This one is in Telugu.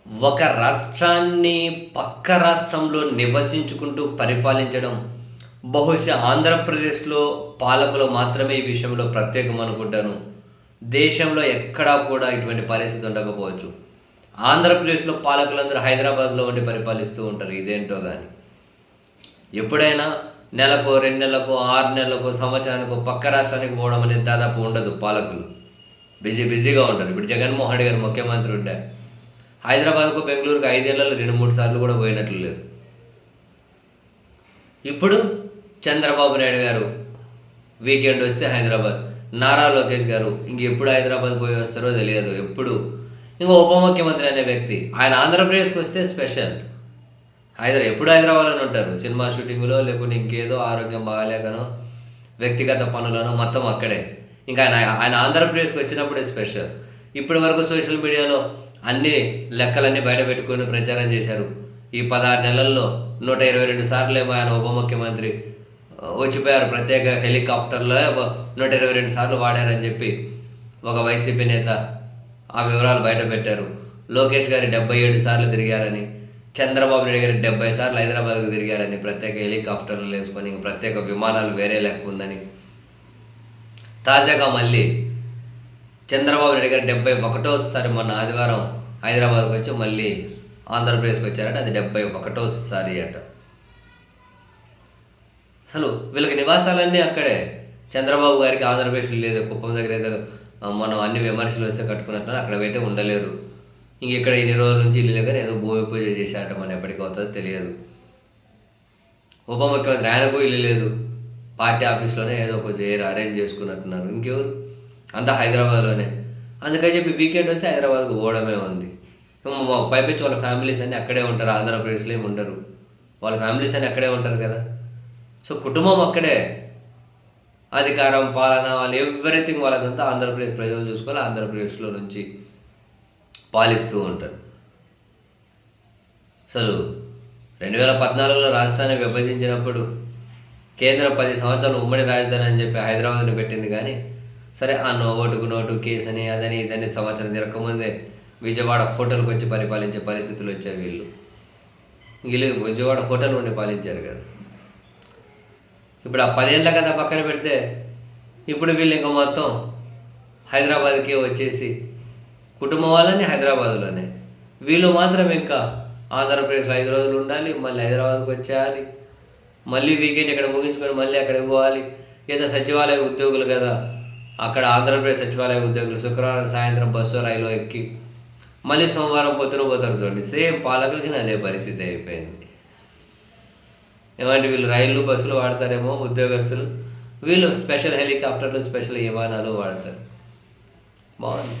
ఒక రాష్ట్రాన్ని పక్క రాష్ట్రంలో నివసించుకుంటూ పరిపాలించడం బహుశా ఆంధ్రప్రదేశ్లో పాలకులు మాత్రమే ఈ విషయంలో ప్రత్యేకం అనుకుంటాను. దేశంలో ఎక్కడా కూడా ఇటువంటి పరిస్థితి ఉండకపోవచ్చు. ఆంధ్రప్రదేశ్లో పాలకులందరూ హైదరాబాద్లో ఉండి పరిపాలిస్తూ ఉంటారు. ఇదేంటో కానీ ఎప్పుడైనా నెలకో, 2 నెలలకో, 6 నెలలకో, సంవత్సరానికో పక్క రాష్ట్రానికి పోవడం అనేది దాదాపు ఉండదు. పాలకులు బిజీగా ఉంటారు. ఇప్పుడు జగన్మోహన్ రెడ్డి గారు ముఖ్యమంత్రి ఉంటే హైదరాబాద్కు, బెంగళూరుకు 5 ఏళ్లలో 2-3 సార్లు కూడా పోయినట్లు లేదు. ఇప్పుడు చంద్రబాబు నాయుడు గారు వీకెండ్ వస్తే హైదరాబాద్, నారా లోకేష్ గారు ఇంకెప్పుడు హైదరాబాద్ పోయి వస్తారో తెలియదు. ఎప్పుడు ఇంకో ఉప ముఖ్యమంత్రి అనే వ్యక్తి ఆయన ఆంధ్రప్రదేశ్కి వస్తే స్పెషల్. ఎప్పుడు హైదరాబాద్లోనే ఉంటారు. సినిమా షూటింగ్లో లేకుంటే ఇంకేదో ఆరోగ్యం బాగాలేకనో వ్యక్తిగత పనులను మొత్తం అక్కడే. ఇంకా ఆయన ఆంధ్రప్రదేశ్కి వచ్చినప్పుడే స్పెషల్. ఇప్పటి వరకు సోషల్ మీడియాలో అన్ని లెక్కలన్నీ బయట పెట్టుకొని ప్రచారం చేశారు. ఈ 16 నెలల్లో 122 సార్లు ఏమో ఆయన ఉప ముఖ్యమంత్రి వచ్చిపోయారు. ప్రత్యేక హెలికాప్టర్లో 122 సార్లు వాడారని చెప్పి ఒక వైసీపీ నేత ఆ వివరాలు బయట పెట్టారు. లోకేష్ గారి 77 సార్లు తిరిగారని, చంద్రబాబు నాయుడు గారి 70 సార్లు హైదరాబాద్కు తిరిగారని, ప్రత్యేక హెలికాప్టర్లు వేసుకొని ప్రత్యేక విమానాలు వేరే లెక్క ఉందని. తాజాగా మళ్ళీ చంద్రబాబు నాయుడు గారు 71సారి మొన్న ఆదివారం హైదరాబాద్కి వచ్చి మళ్ళీ ఆంధ్రప్రదేశ్కి వచ్చారట. అది 71సారి అట. అసలు వీళ్ళకి నివాసాలన్నీ అక్కడే. చంద్రబాబు గారికి ఆంధ్రప్రదేశ్లో లేదు. కుప్పం దగ్గర ఏదో మనం అన్ని విమర్శలు వస్తే కట్టుకున్నట్టు అక్కడ అయితే ఉండలేరు. ఇంక ఇక్కడ ఇన్ని రోజుల నుంచి ఇల్లు లేక ఏదో భూమి పూజ చేశారట. మనం ఎప్పటికి అవుతుందో తెలియదు. ఉప ముఖ్యమంత్రి ఆయనకు ఇల్లు లేదు. పార్టీ ఆఫీస్లోనే ఏదో కొంచెం అరేంజ్ చేసుకున్నట్టున్నారు. ఇంకెవరు అంతా హైదరాబాద్లోనే. అందుకని చెప్పి వీకెండ్ వస్తే హైదరాబాద్కు పోవడమే ఉంది. పైపించి వాళ్ళ ఫ్యామిలీస్ అన్నీ అక్కడే ఉంటారు. ఆంధ్రప్రదేశ్లో ఏమి ఉండరు. వాళ్ళ ఫ్యామిలీస్ అన్నీ అక్కడే ఉంటారు కదా. సో కుటుంబం అక్కడే. అధికారం, పాలన, వాళ్ళు ఎవ్రీథింగ్ వాళ్ళదంతా ఆంధ్రప్రదేశ్ ప్రజలు చూసుకొని ఆంధ్రప్రదేశ్లో నుంచి పాలిస్తూ ఉంటారు. అసలు 2014లో రాష్ట్రాన్ని విభజించినప్పుడు కేంద్రం 10 సంవత్సరాలు ఉమ్మడి రాజధాని అని చెప్పి హైదరాబాద్ని పెట్టింది. కానీ సరే ఆ ఓటుకు నోటు కేసు అని అదని ఇదని సంవత్సరం తిరగకముందే విజయవాడ హోటల్కి వచ్చి పరిపాలించే పరిస్థితులు వచ్చాయి. వీళ్ళు విజయవాడ హోటల్ ఉండి పాలించారు కదా. ఇప్పుడు ఆ 10 ఏళ్ళ కదా పక్కన పెడితే ఇప్పుడు వీళ్ళు ఇంకా మొత్తం హైదరాబాద్కే వచ్చేసి కుటుంబం వాళ్ళని హైదరాబాద్లోనే, వీళ్ళు మాత్రం ఇంకా ఆంధ్రప్రదేశ్లో 5 రోజులు ఉండాలి, మళ్ళీ హైదరాబాద్కి వచ్చేయాలి, మళ్ళీ వీకెండ్ ఇక్కడ ముగించుకొని మళ్ళీ అక్కడికి పోవాలి. ఏదో సచివాలయ ఉద్యోగులు కదా, అక్కడ ఆంధ్రప్రదేశ్ సచివాలయ ఉద్యోగులు శుక్రవారం సాయంత్రం బస్సు రైలు ఎక్కి మళ్ళీ సోమవారం పొద్దున పోతారు. చూడండి, సేమ్ పాలకులకి అదే పరిస్థితి అయిపోయింది. ఏమంటే వీళ్ళు రైళ్ళు బస్సులు వాడతారేమో ఉద్యోగస్తులు, వీళ్ళు స్పెషల్ హెలికాప్టర్లు, స్పెషల్ విమానాలు వాడతారు. బాగుంది.